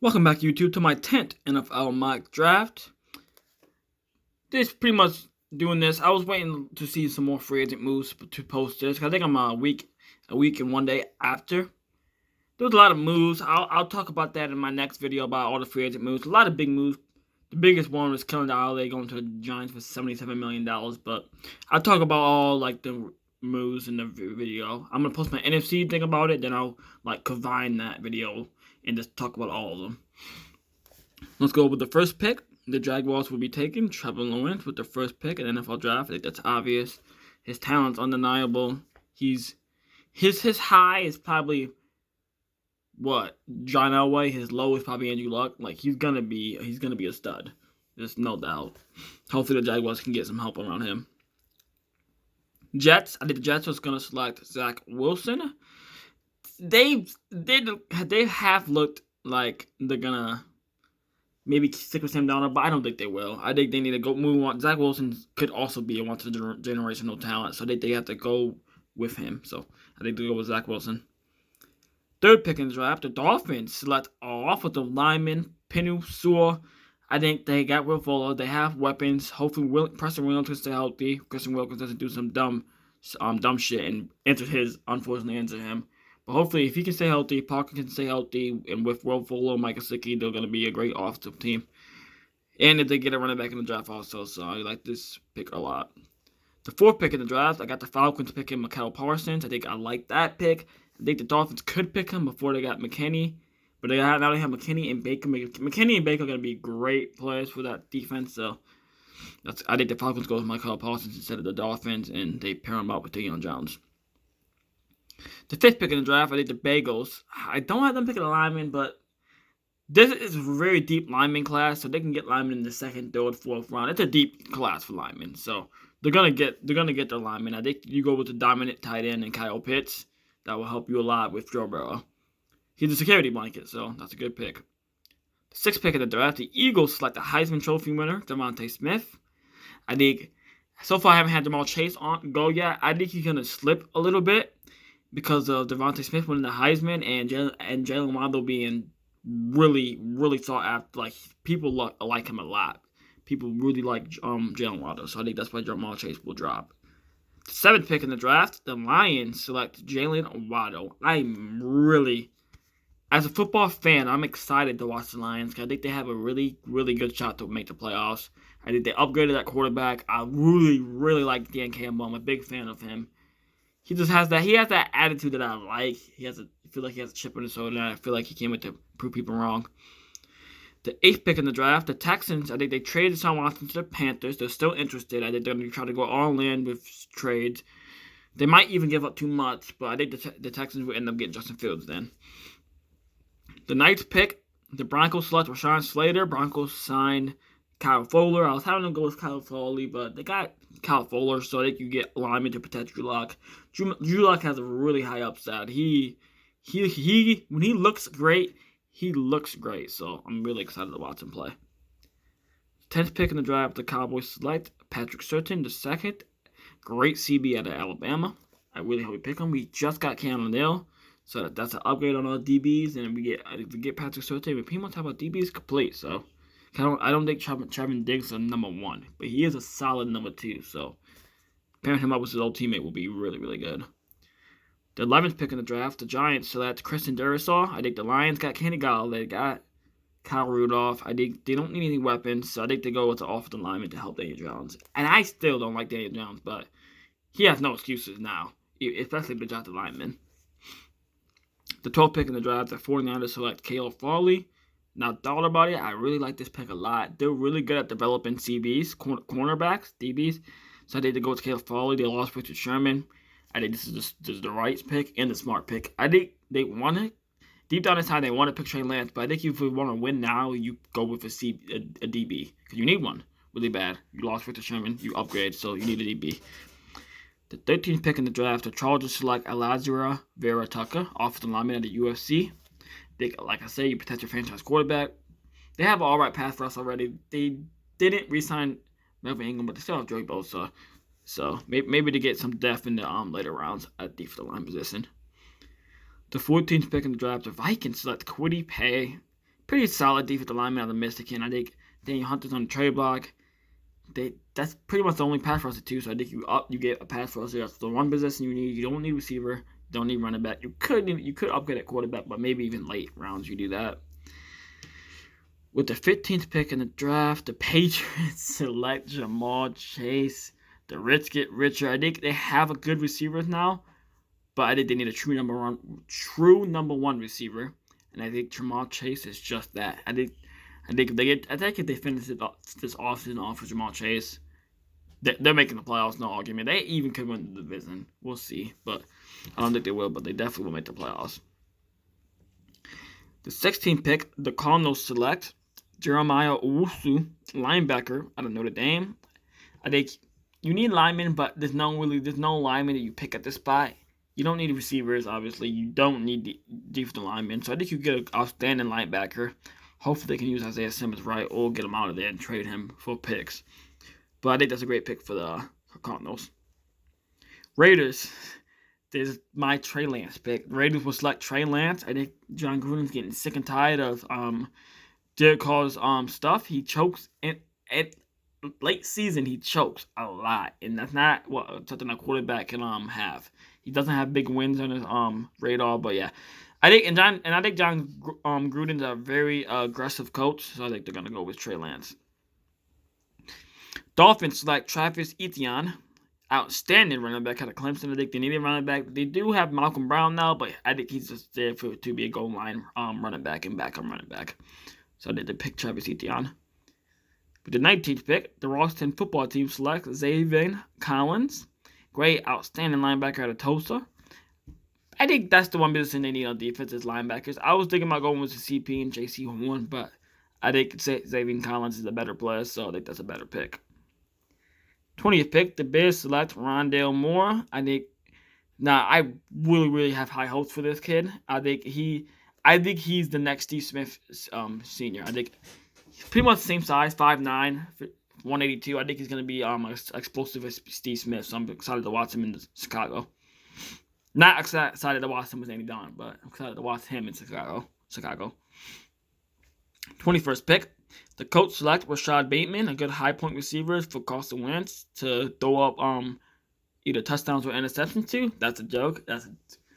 Welcome back, YouTube, to my 10th NFL mock draft. This pretty much doing this. I was waiting to see some more free agent moves to post this. I think I'm a week and 1 day after. There was a lot of moves. I'll talk about that in my next video about all the free agent moves. A lot of big moves. The biggest one was Kellen Dalley going to the Giants for $77 million. But I'll talk about all the moves in the video. I'm gonna post my NFC thing about it. Then I'll combine that video and just talk about all of them. Let's go with the first pick. The Jaguars will be taking Trevor Lawrence with the first pick in the NFL draft. I think that's obvious. His talent's undeniable. His high is probably John Elway. His low is probably Andrew Luck. He's gonna be a stud. There's no doubt. Hopefully the Jaguars can get some help around him. Jets. I think the Jets was gonna select Zach Wilson. They have looked like they're gonna maybe stick with Sam Darnold, but I don't think they will. I think they need to go move on. Zach Wilson could also be a once-in-a-generational talent, so they have to go with him. So I think they go with Zach Wilson. Third pick in the draft, the Dolphins select offensive lineman Penei Sewell. I think they got Will Fuller. They have weapons. Hopefully, Preston Williams can stay healthy. Christian Wilkins doesn't do some dumb shit and unfortunately injure him. But hopefully, if he can stay healthy, Parker can stay healthy, and with Will Fuller, Mike Gesicki, they're going to be a great offensive team. And if they get a running back in the draft also, so I like this pick a lot. The fourth pick in the draft, I got the Falcons picking Micah Parsons. I think I like that pick. I think the Dolphins could pick him before they got McKinney. But now they have McKinney and Baker. McKinney and Baker are going to be great players for that defense. So I think the Falcons go with Micah Parsons instead of the Dolphins, and they pair him up with Deion Jones. The fifth pick in the draft, I think the Bengals. I don't have them picking a lineman, but this is a very deep lineman class, so they can get linemen in the second, third, fourth round. It's a deep class for linemen, so they're gonna get their linemen. I think you go with the dominant tight end and Kyle Pitts. That will help you a lot with Joe Burrow. He's a security blanket, so that's a good pick. The sixth pick in the draft, the Eagles select the Heisman Trophy winner, DeVonta Smith. I think so far I haven't had Jamal Chase go yet. I think he's gonna slip a little bit because of DeVonta Smith winning the Heisman and Jalen Waddle being really, really sought after. People like him a lot. People really like Jalen Waddle, so I think that's why Jamal Chase will drop. The seventh pick in the draft, the Lions select Jalen Waddle. As a football fan, I'm excited to watch the Lions because I think they have a really, really good shot to make the playoffs. I think they upgraded that quarterback. I really, really like Dan Campbell. I'm a big fan of him. He just has that. He has that attitude that I like. I feel like he has a chip on his shoulder, and I feel like he came in to prove people wrong. The eighth pick in the draft, the Texans. I think they traded Deshaun Watson to the Panthers. They're still interested. I think they're going to try to go all in with trades. They might even give up too much, but I think the Texans will end up getting Justin Fields then. The ninth pick, the Broncos select Rashawn Slater. Broncos signed Kyle Fuller. I was having to go with Kyle Fuller, but they got Kyle Fuller, so they can get linemen to protect Drew Lock. Drew Lock has a really high upside. He when he looks great, he looks great. So I'm really excited to watch him play. 10th pick in the draft, the Cowboys select Patrick Surtain, the second. Great CB out of Alabama. I really hope we pick him. We just got Cam Neal, so that's an upgrade on our DBs, and if we get Patrick Surtain, we pretty much have our DBs complete. So I don't think Trevon Diggs is number one, but he is a solid number two. So pairing him up with his old teammate will be really, really good. The 11th pick in the draft, the Giants select Christian Darrisaw. I think the Lions got Kenny Galladay. They got Kyle Rudolph. I think they don't need any weapons, so I think they go with the offensive lineman to help Daniel Jones. And I still don't like Daniel Jones, but he has no excuses now, especially if they draft the lineman. The 12th pick in the draft, the 49ers select Caleb Farley. Now, thought about it, I really like this pick a lot. They're really good at developing CBs, cornerbacks, DBs. So I think they go with Caleb Farley. They lost Richard Sherman. I think this is the right pick and the smart pick. I think they want to, deep down inside, they want to pick Trey Lance. But I think if you want to win now, you go with a DB. Because you need one really bad. You lost Richard Sherman. You upgrade, so you need a DB. The 13th pick in the draft, the Chargers select Alijah Vera-Tucker, offensive lineman at the UFC. Like I say, you protect your franchise quarterback. They have an alright path rush already. They didn't re-sign Melvin Ingram, but they still have Joey Bosa. So maybe to get some depth in the later rounds at defensive line position. The 14th pick in the draft, the Vikings select Kwity pretty solid defensive lineman out of Michigan. I think Daniel Hunter's on the trade block. That's pretty much the only pass rusher too. So I think you get a pass rusher. That's the one position you need. You don't need receiver. You don't need running back. You could upgrade at quarterback, but maybe even late rounds you do that. With the 15th pick in the draft, the Patriots select Ja'Marr Chase. The rich get richer. I think they have a good receivers now, but I think they need a true number one receiver, and I think Ja'Marr Chase is just that. I think if they finish this offseason off with Ja'Marr Chase, they're making the playoffs. No argument. They even could win the division. We'll see, but I don't think they will. But they definitely will make the playoffs. The 16th pick, the Cardinals select Jeremiah Owusu, linebacker out of Notre Dame. I think you need linemen, but there's no lineman that you pick at this spot. You don't need receivers, obviously. You don't need the defensive linemen. So I think you get an outstanding linebacker. Hopefully they can use Isaiah Simmons right or get him out of there and trade him for picks. But I think that's a great pick for the Cardinals. Raiders. There's my Trey Lance pick. The Raiders will select Trey Lance. I think John Gruden's getting sick and tired of Derek Carr's stuff. He chokes at late season. He chokes a lot, and that's not something a quarterback can have. He doesn't have big wins on his radar, but yeah, I think John Gruden's a very aggressive coach, so I think they're gonna go with Trey Lance. Dolphins select Travis Etienne. Outstanding running back out of Clemson. I think they need a running back. They do have Malcolm Brown now, but I think he's just there to be a goal line running back and backup running back. So they pick Travis Etienne. With the 19th pick, the Washington football team selects Zaven Collins. Great, outstanding linebacker out of Tulsa. I think that's the one position they need on defense is linebackers. I was thinking about going with the CP and JC Horn, but I think Zaven Collins is a better player, so I think that's a better pick. 20th pick, the Bears select Rondale Moore. I really have high hopes for this kid. I think he's the next Steve Smith senior. I think he's pretty much the same size, 5'9", 182. I think he's going to be as explosive as Steve Smith, so I'm excited to watch him in Chicago. Not excited to watch him with Andy Dalton, but I'm excited to watch him in Chicago. 21st pick. The Colts select Rashad Bateman, a good high-point receiver for Carson Wentz to throw up either touchdowns or interceptions to. That's a joke.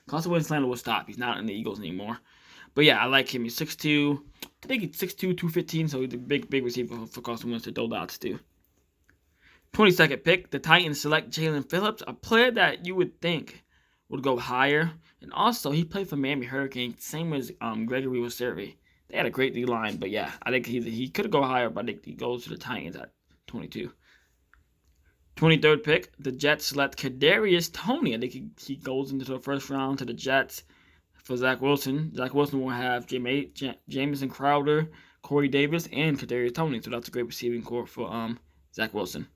Carson Wentz slander will stop. He's not in the Eagles anymore. But yeah, I like him. He's 6'2". I think he's 6'2", 215, so he's a big receiver for Carson Wentz to throw dots to. 22nd pick, the Titans select Jalen Phillips, a player that you would think would go higher. And also, he played for Miami Hurricanes, same as Gregory Rousseau. They had a great D-line, but yeah, I think he could go higher, but I think he goes to the Titans at 22. 23rd pick, the Jets select Kadarius Toney. I think he goes into the first round to the Jets for Zach Wilson. Zach Wilson will have Jamison Crowder, Corey Davis, and Kadarius Toney, so that's a great receiving corps for Zach Wilson.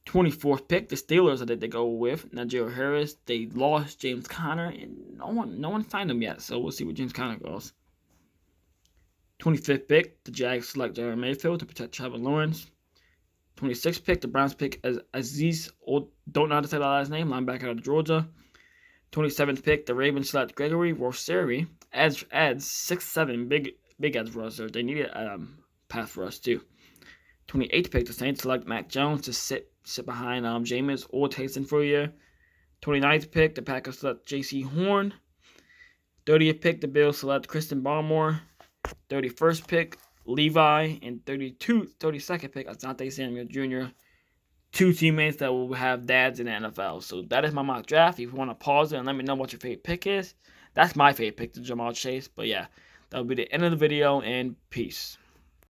24th pick, the Steelers, I think they go with Najee Harris. They lost James Conner, and no one signed him yet, so we'll see where James Conner goes. 25th pick, the Jags select Jared Mayfield to protect Trevor Lawrence. 26th pick, the Browns pick Aziz, don't know how to say that last name, linebacker out of Georgia. 27th pick, the Ravens select Gregory Rousseau, adds 6'7", big edge rusher. They needed pass rush too. 28th pick, the Saints select Mac Jones to sit behind Jameis or Taysom for a year. 29th pick, the Packers select J.C. Horn. 30th pick, the Bills select Christian Barmore. 31st pick, Levi. And 32nd pick, Asante Samuel Jr. Two teammates that will have dads in the NFL. So that is my mock draft. If you want to pause it and let me know what your favorite pick is. That's my favorite pick, the Ja'Marr Chase. But yeah, that'll be the end of the video, and peace.